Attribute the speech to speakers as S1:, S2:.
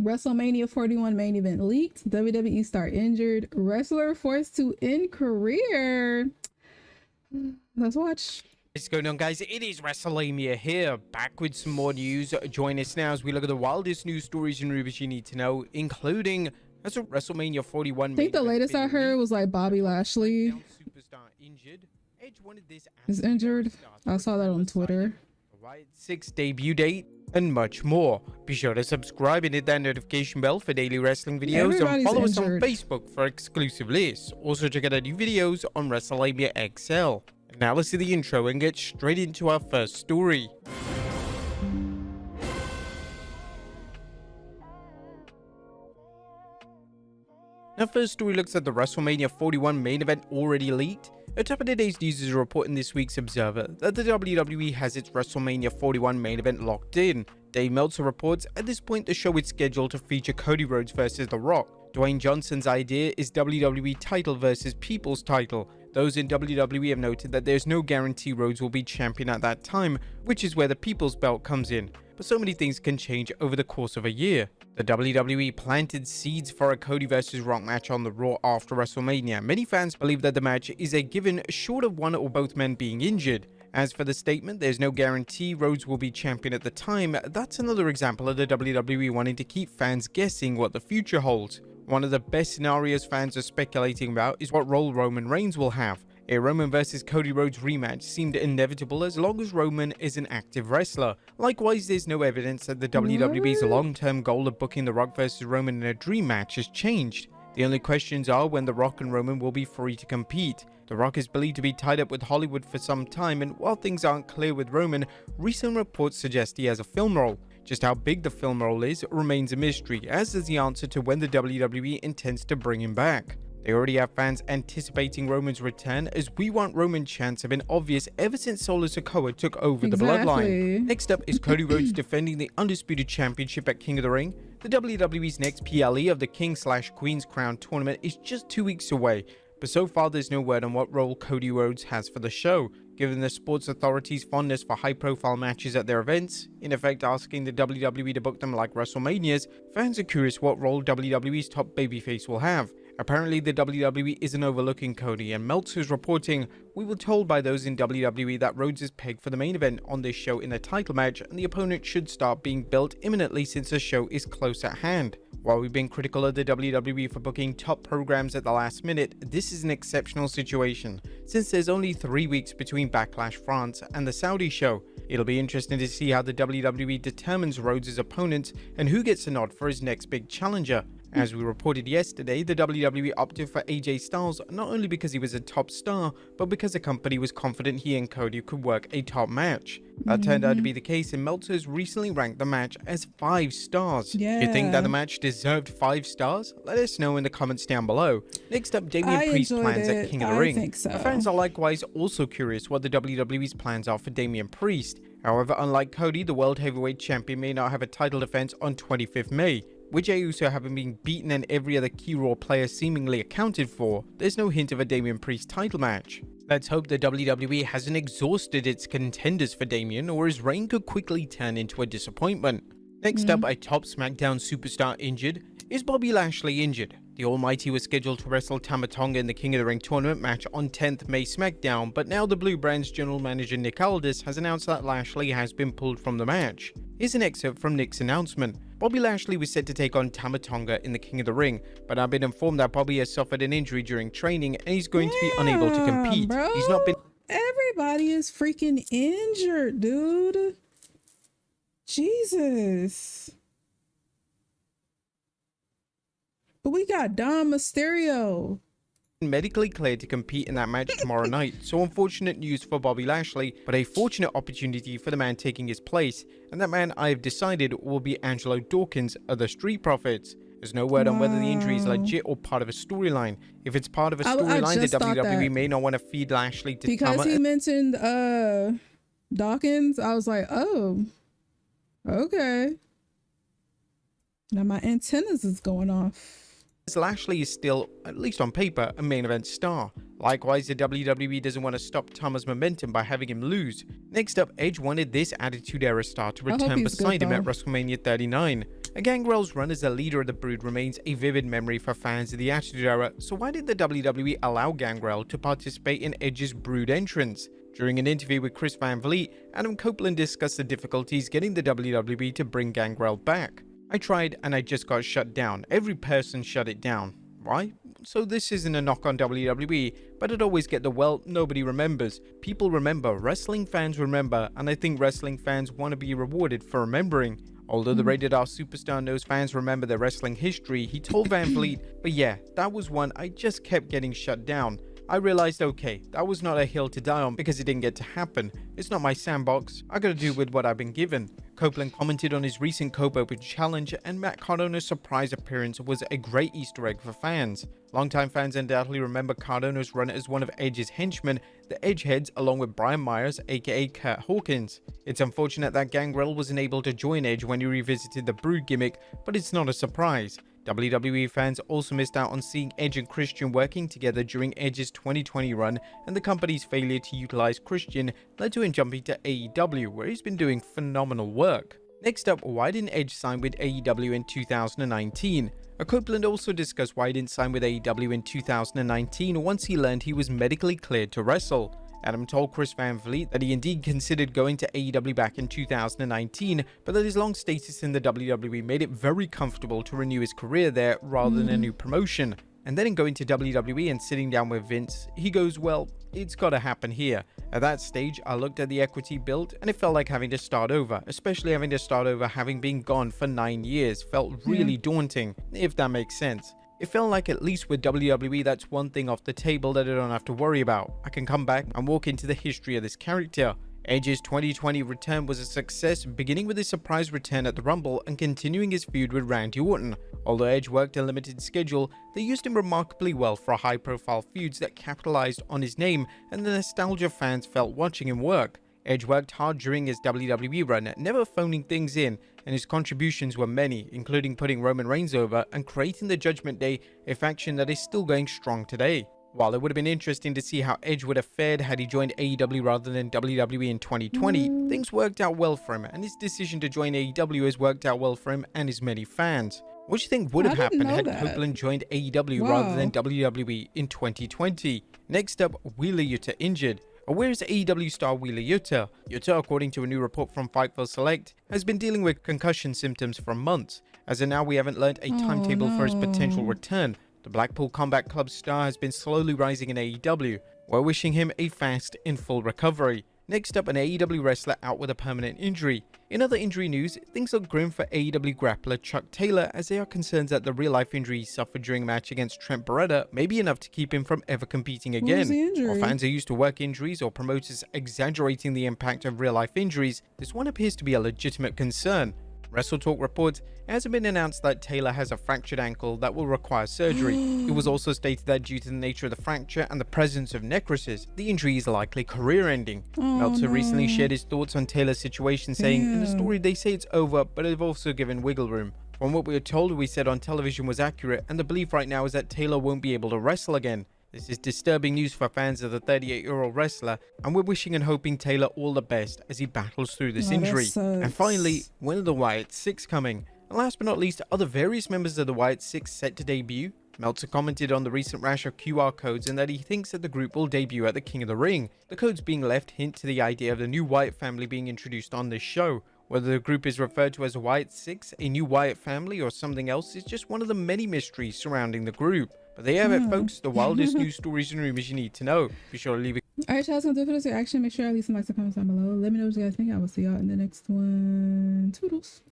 S1: WrestleMania 41 main event leaked. WWE Star Injured. Wrestler forced to end career. Let's watch.
S2: What's going on, guys? It is Wrestlemania here, back with some more news. Join us now as we look at the wildest news stories and rumors you need to know, including as a WrestleMania 41.
S1: I think the latest I heard was like Bobby Lashley is injured. I saw that on Twitter.
S2: Wyatt 6 debut date and much more. Be sure to subscribe and hit that notification bell for daily wrestling videos. And follow us on Facebook for exclusive lists. Also check out our new videos on Wrestlemania XL. Now let's see the intro and get straight into our first story. Our first story looks at the WrestleMania 41 main event already leaked. At top of today's news is a report in this week's Observer that the WWE has its WrestleMania 41 main event locked in. Dave Meltzer reports at this point the show is scheduled to feature Cody Rhodes versus The Rock. Dwayne Johnson's idea is WWE title versus People's title. Those in WWE have noted that there's no guarantee Rhodes will be champion at that time, which is where the People's Belt comes in. But so many things can change over the course of a year. The WWE planted seeds for a Cody vs Rock match on the Raw after WrestleMania. Many fans believe that the match is a given short of one or both men being injured. As for the statement, there's no guarantee Rhodes will be champion at the time, that's another example of the WWE wanting to keep fans guessing what the future holds. One of the best scenarios fans are speculating about is what role Roman Reigns will have. A Roman vs Cody Rhodes rematch seemed inevitable as long as Roman is an active wrestler. Likewise, there's no evidence that the WWE's long-term goal of booking The Rock vs Roman in a dream match has changed. The only questions are when The Rock and Roman will be free to compete. The Rock is believed to be tied up with Hollywood for some time, and while things aren't clear with Roman, recent reports suggest he has a film role. Just how big the film role is remains a mystery, as is the answer to when the WWE intends to bring him back. They already have fans anticipating Roman's return, as "We Want Roman" chants have been obvious ever since Solo Sikoa took over the bloodline. Next up is Cody Rhodes defending the Undisputed Championship at King of the Ring. The WWE's next PLE of the King/Queen's Crown tournament is just 2 weeks away, but so far there's no word on what role Cody Rhodes has for the show. Given the sports authority's fondness for high-profile matches at their events, in effect asking the WWE to book them like WrestleManias, fans are curious what role WWE's top babyface will have. Apparently, the WWE isn't overlooking Cody, and Meltzer's reporting, "We were told by those in WWE that Rhodes is pegged for the main event on this show in a title match, and the opponent should start being built imminently since the show is close at hand." While we've been critical of the WWE for booking top programs at the last minute, this is an exceptional situation, since there's only 3 weeks between Backlash France and the Saudi show. It'll be interesting to see how the WWE determines Rhodes' opponents and who gets a nod for his next big challenger. As we reported yesterday, the WWE opted for AJ Styles not only because he was a top star, but because the company was confident he and Cody could work a top match. That turned out to be the case, and Meltzer's recently ranked the match as 5 stars. You think that the match deserved 5 stars? Let us know in the comments down below. Next up, Damian Priest's plans at King of the Ring.
S1: Think so.
S2: Fans are likewise also curious what the WWE's plans are for Damian Priest. However, unlike Cody, the World Heavyweight Champion may not have a title defense on 25th May. With Jey Uso having been beaten and every other key Raw player seemingly accounted for, there's no hint of a Damian Priest title match. Let's hope the WWE hasn't exhausted its contenders for Damian, or his reign could quickly turn into a disappointment. Next up, a top SmackDown superstar injured. Is Bobby Lashley injured? The Almighty was scheduled to wrestle Tama Tonga in the King of the Ring tournament match on 10th May SmackDown, but now the Blue Brand's general manager Nick Aldis has announced that Lashley has been pulled from the match. Here's an excerpt from Nick's announcement. Bobby Lashley was set to take on Tama Tonga in the King of the Ring, but I've been informed that Bobby has suffered an injury during training and he's going to be unable to compete.
S1: Bro,
S2: he's not been.
S1: Everybody is freaking injured, dude. Jesus. But we got Dom Mysterio
S2: medically cleared to compete in that match tomorrow night, so unfortunate news for Bobby Lashley, but a fortunate opportunity for the man taking his place, and that man I have decided will be Angelo Dawkins of the Street Profits. There's no word on whether the injury is legit or part of a storyline. If it's part of a storyline, the WWE may not want to feed Lashley to
S1: because
S2: Tama.
S1: He mentioned Dawkins, I was like, oh, okay. Now my antennas is going off.
S2: Lashley is still, at least on paper, a main event star. Likewise, the WWE doesn't want to stop Tama's momentum by having him lose. Next up, Edge wanted this Attitude Era star to return beside him at WrestleMania 39. And Gangrell's run as a leader of the Brood remains a vivid memory for fans of the Attitude Era, so why did the WWE allow Gangrel to participate in Edge's Brood entrance? During an interview with Chris Van Vliet, Adam Copeland discussed the difficulties getting the WWE to bring Gangrel back. I tried and I just got shut down. Every person shut it down. Why? So this isn't a knock on WWE, but I'd always get the well, nobody remembers. People remember, wrestling fans remember, and I think wrestling fans want to be rewarded for remembering. Although the rated R superstar knows fans remember their wrestling history, he told Van Vliet, but yeah, that was one I just kept getting shut down. I realized, okay, that was not a hill to die on because it didn't get to happen. It's not my sandbox. I gotta do with what I've been given. Copeland commented on his recent Cope Open challenge, and Matt Cardona's surprise appearance was a great Easter egg for fans. Longtime fans undoubtedly remember Cardona's run as one of Edge's henchmen, the Edgeheads, along with Brian Myers, aka Kurt Hawkins. It's unfortunate that Gangrel wasn't able to join Edge when he revisited the Brood gimmick, but it's not a surprise. WWE fans also missed out on seeing Edge and Christian working together during Edge's 2020 run, and the company's failure to utilize Christian led to him jumping to AEW, where he's been doing phenomenal work. Next up, why didn't Edge sign with AEW in 2019? Copeland also discussed why he didn't sign with AEW in 2019 once he learned he was medically cleared to wrestle. Adam told Chris Van Vliet that he indeed considered going to AEW back in 2019, but that his long status in the WWE made it very comfortable to renew his career there rather than a new promotion. And then in going to WWE and sitting down with Vince, he goes, well, it's gotta happen here. At that stage, I looked at the equity built and it felt like having to start over, especially having to start over having been gone for 9 years felt really daunting, if that makes sense. It felt like at least with WWE that's one thing off the table that I don't have to worry about. I can come back and walk into the history of this character. Edge's 2020 return was a success, beginning with his surprise return at the Rumble and continuing his feud with Randy Orton. Although Edge worked a limited schedule, they used him remarkably well for high-profile feuds that capitalized on his name, and the nostalgia fans felt watching him work. Edge worked hard during his WWE run, never phoning things in, and his contributions were many, including putting Roman Reigns over and creating the Judgment Day, a faction that is still going strong today. While it would have been interesting to see how Edge would have fared had he joined AEW rather than WWE in 2020, things worked out well for him, and his decision to join AEW has worked out well for him and his many fans. What do you think would have happened had Copeland joined AEW rather than WWE in 2020? Next up, Wheeler Yuta injured. Where is AEW star Wheeler Yuta? Yuta, according to a new report from Fightful Select, has been dealing with concussion symptoms for months. As of now, we haven't learned a timetable for his potential return. The Blackpool Combat Club star has been slowly rising in AEW. We're wishing him a fast and full recovery. Next up, an AEW wrestler out with a permanent injury. In other injury news, things look grim for AEW grappler Chuck Taylor, as they are concerned that the real-life injury he suffered during a match against Trent Beretta may be enough to keep him from ever competing again. While fans are used to work injuries or promoters exaggerating the impact of real-life injuries, this one appears to be a legitimate concern. WrestleTalk reports it hasn't been announced that Taylor has a fractured ankle that will require surgery. It was also stated that due to the nature of the fracture and the presence of necrosis, the injury is likely career-ending. Meltzer recently shared his thoughts on Taylor's situation, saying, in the story they say it's over, but they've also given wiggle room. From what we were told, we said on television was accurate, and the belief right now is that Taylor won't be able to wrestle again. This is disturbing news for fans of the 38-year-old wrestler, and we're wishing and hoping Taylor all the best as he battles through this injury. And finally, when are the Wyatt Six coming? And last but not least, are the various members of the Wyatt Six set to debut? Meltzer commented on the recent rash of QR codes and that he thinks that the group will debut at the King of the Ring. The codes being left hint to the idea of the new Wyatt family being introduced on this show. Whether the group is referred to as Wyatt Six, a new Wyatt family, or something else is just one of the many mysteries surrounding the group. But there you have it, folks, the wildest news stories and rumors you need to know. Be sure to leave a...
S1: Alright, y'all, that's gonna do it for this reaction. Make sure I leave some likes and comments down below. Let me know what you guys think. I will see y'all in the next one. Toodles.